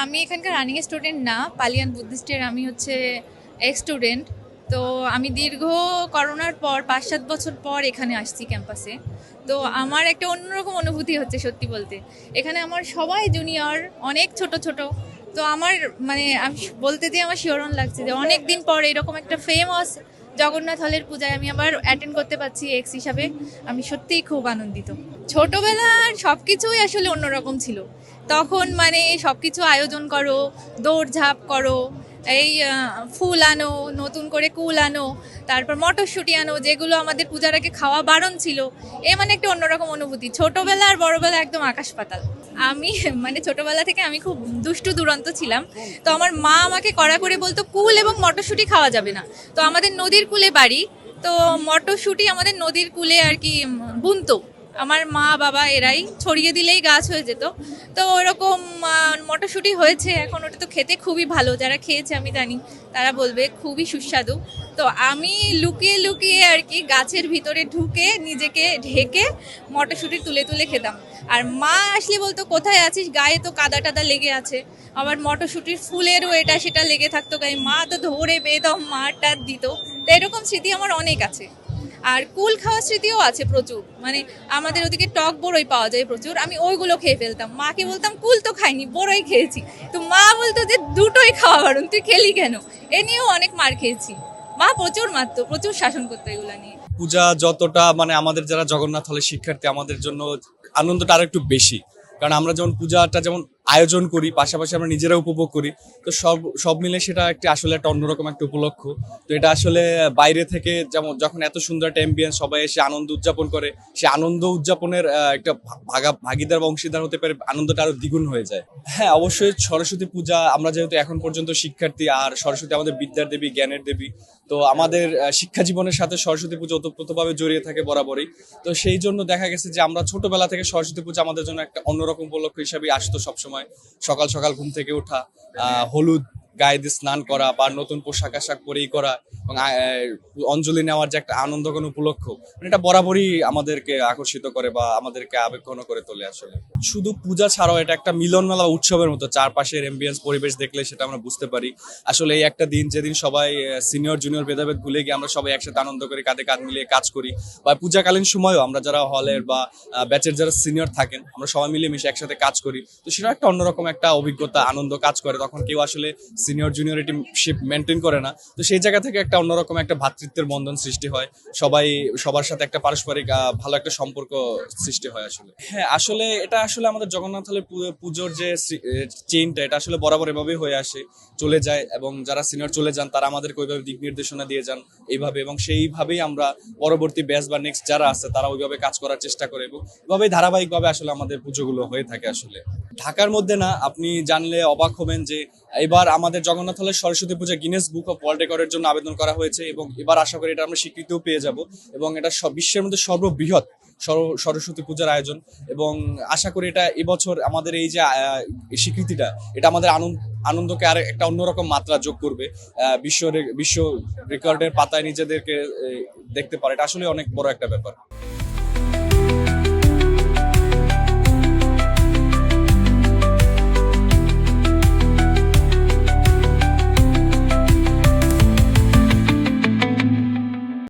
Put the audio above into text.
আমি এখানকার running student না, পালিয়ান বুদ্ধিস্টের আমি হচ্ছে এক্স স্টুডেন্ট। তো আমি দীর্ঘ করোনার পর 5-7 বছর পর এখানে আসছি ক্যাম্পাসে। তো আমার একটা অন্যরকম অনুভূতি হচ্ছে সত্যি বলতে। এখানে আমার সবাই জুনিয়র, অনেক ছোট ছোট। তো আমার মানে আমি বলতে যে আমার শিহরণ লাগছে যে অনেক দিন পর এরকম একটা ফেমাস জগন্নাথ হলের পূজায় আমি আবার অ্যাটেন্ড করতে পারছি এক্স হিসাবে। আমি সত্যিই খুব আনন্দিত। ছোটবেলার সব কিছুই আসলে অন্যরকম ছিল। তখন মানে সব কিছু আয়োজন করো, দৌড়ঝাঁপ করো, এই ফুল আনো, নতুন করে কুল আনো, তারপর মটরশুঁটি আনো, যেগুলো আমাদের পূজার আগে খাওয়া বারণ ছিল। এ মানে একটা অন্যরকম অনুভূতি। ছোটবেলা আর বড়বেলা একদম আকাশ পাতাল। আমি মানে ছোটবেলা থেকে আমি খুব দুষ্টু দুরন্ত ছিলাম। তো আমার মা আমাকে কড়া করে বলতো কুল এবং মটরশুঁটি খাওয়া যাবে না। তো আমাদের নদীর কূলে বাড়ি, তো মটরশুঁটি আমাদের নদীর কূলে আর কি বুনতো আমার মা বাবা, এরাই ছড়িয়ে দিলেই গাছ হয়ে যেত। তো ওরকম মটরশুঁটি হয়েছে এখন। ওটা তো খেতে খুবই ভালো, যারা খেয়েছে আমি জানি তারা বলবে খুবই সুস্বাদু। তো আমি লুকিয়ে লুকিয়ে আর কি গাছের ভিতরে ঢুকে নিজেকে ঢেকে মটরশুঁটি তুলে তুলে খেতাম। আর মা আসলে বলতো কোথায় আছিস, গায়ে তো কাদা টাদা লেগে আছে। আবার মটরশুঁটির ফুলেরও এটা সেটা লেগে থাকতো গায়ে, মা তো ধরে বেদম মারটার দিত। তো এরকম স্মৃতি আমার অনেক আছে। আর কুল খাওয়ার স্মৃতিও আছে প্রচুর। মানে আমাদের ওদিকে টক বড়ই পাওয়া যায় প্রচুর, আমি ওইগুলো খেয়ে ফেলতাম। মাকে বলতাম কুল তো খাইনি, বড়ই খেয়েছি। তো মা বলতো যে দুটোই খাওয়া বারণ, তুই খেলি কেন। এ নিয়েও অনেক মার খেয়েছি। মা প্রচুর মারতো, প্রচুর শাসন করতো এগুলো নিয়ে। পূজা যতটা মানে আমাদের যারা জগন্নাথ হলে শিক্ষার্থী, আমাদের জন্য আনন্দটা আরো একটু বেশি। কারণ আমরা যেমন পূজাটা যেমন আয়োজন করি, পাশাপাশি আমরা নিজেরা উপভোগ করি। তো সব সব মিলে সেটা একটা আসলে একটা অন্যরকম একটা উপলক্ষ। তো এটা আসলে বাইরে থেকে যেমন যখন এত সুন্দর একটা অ্যাম্বিয়েন্স, সবাই এসে আনন্দ উদযাপন করে, সে আনন্দ উদযাপনের একটা ভাগিদার বা অংশীদার হতে পারে, আনন্দটা আরো দ্বিগুণ হয়ে যায়। হ্যাঁ, অবশ্যই সরস্বতী পূজা, আমরা যেহেতু এখন পর্যন্ত শিক্ষার্থী, আর সরস্বতী আমাদের বিদ্যার দেবী, জ্ঞানের দেবী। তো আমাদের শিক্ষা জীবনের সাথে সরস্বতী পূজা ওতপ্রোতভাবে জড়িয়ে থাকে বরাবরই। তো সেই জন্য দেখা গেছে যে আমরা ছোটবেলা থেকে সরস্বতী পূজা আমাদের জন্য একটা অন্যরকম উপলক্ষ হিসাবে আসতো সবসময়। সকাল সকাল ঘুম থেকে ওঠা, হলুদ গায়ে দিয়ে স্নান করা বা নতুন পোশাক আশাক পরেই করা, এবং অঞ্জলি নেওয়ার যে একটা আনন্দঘন উপলক্ষ, মানে এটা বরাবরই আমাদেরকে আকর্ষিত করে বা আমাদেরকে আবেগঘন করে তোলে। আসলে শুধু পূজা ছাড়াও এটা একটা মিলন মেলা, উৎসবের মতো। চারপাশের এম্বিয়েন্স, পরিবেশ দেখলে সেটা আমরা বুঝতে পারি। আসলে এই একটা দিন যেদিন সবাই সিনিয়র জুনিয়র ভেদাভেদ ভুলে গিয়ে আমরা সবাই একসাথে আনন্দ করি, কাঁধে কাঁধ মিলিয়ে কাজ করি। বা পূজাকালীন সময়ও আমরা যারা হলের বা ব্যাচের যারা সিনিয়র থাকেন, আমরা সবাই মিলে মিশে একসাথে কাজ করি। তো সেটা একটা অন্যরকম একটা অভিজ্ঞতা, আনন্দ কাজ করে। তখন কেউ আসলে সিনিয়র জুনিয়রিটিশিপ মেনটেন করে না। তো সেই জায়গা থেকে একটা অন্যরকম একটা ভ্রাতৃত্বের বন্ধন সৃষ্টি হয়, সবাই সবার সাথে একটা পারস্পরিক ভালো একটা সম্পর্ক সৃষ্টি হয়। আসলে হ্যাঁ, আসলে এটা আসলে আমাদের জগন্নাথ হলের পুজোর যে চেইনটা, এটা আসলে বরাবর এভাবেই হয়ে আসে, চলে যায়। এবং যারা সিনিয়র চলে যান তারা আমাদেরকে ওইভাবে দিক নির্দেশনা দিয়ে যান এইভাবে, এবং সেইভাবেই আমরা পরবর্তী ব্যাচ বা নেক্সট যারা আছে তারা ওইভাবে কাজ করার চেষ্টা করে, এবং এভাবেই ধারাবাহিকভাবে আসলে আমাদের পুজোগুলো হয়ে থাকে। আসলে ঢাকার মধ্যে না, আপনি জানলে অবাক হবেন যে এবার আমাদের জগন্নাথ হলের সরস্বতী পূজা গিনেস বুক অফ ওয়ার্ল্ড রেকর্ডের জন্য আবেদন করা হয়েছে, এবং এবার আশা করি এটা আমরা স্বীকৃতিও পেয়ে যাব। এবং এটা বিশ্বের মধ্যে সর্ববৃহৎ সরস্বতী পূজার আয়োজন। এবং আশা করি এটা এবছর আমাদের এই যে স্বীকৃতিটা, এটা আমাদের আনন্দকে আর একটা অন্যরকম মাত্রা যোগ করবে। বিশ্ব রেকর্ডের পাতায় নিজেদেরকে দেখতে পারে, এটা আসলে অনেক বড় একটা ব্যাপার।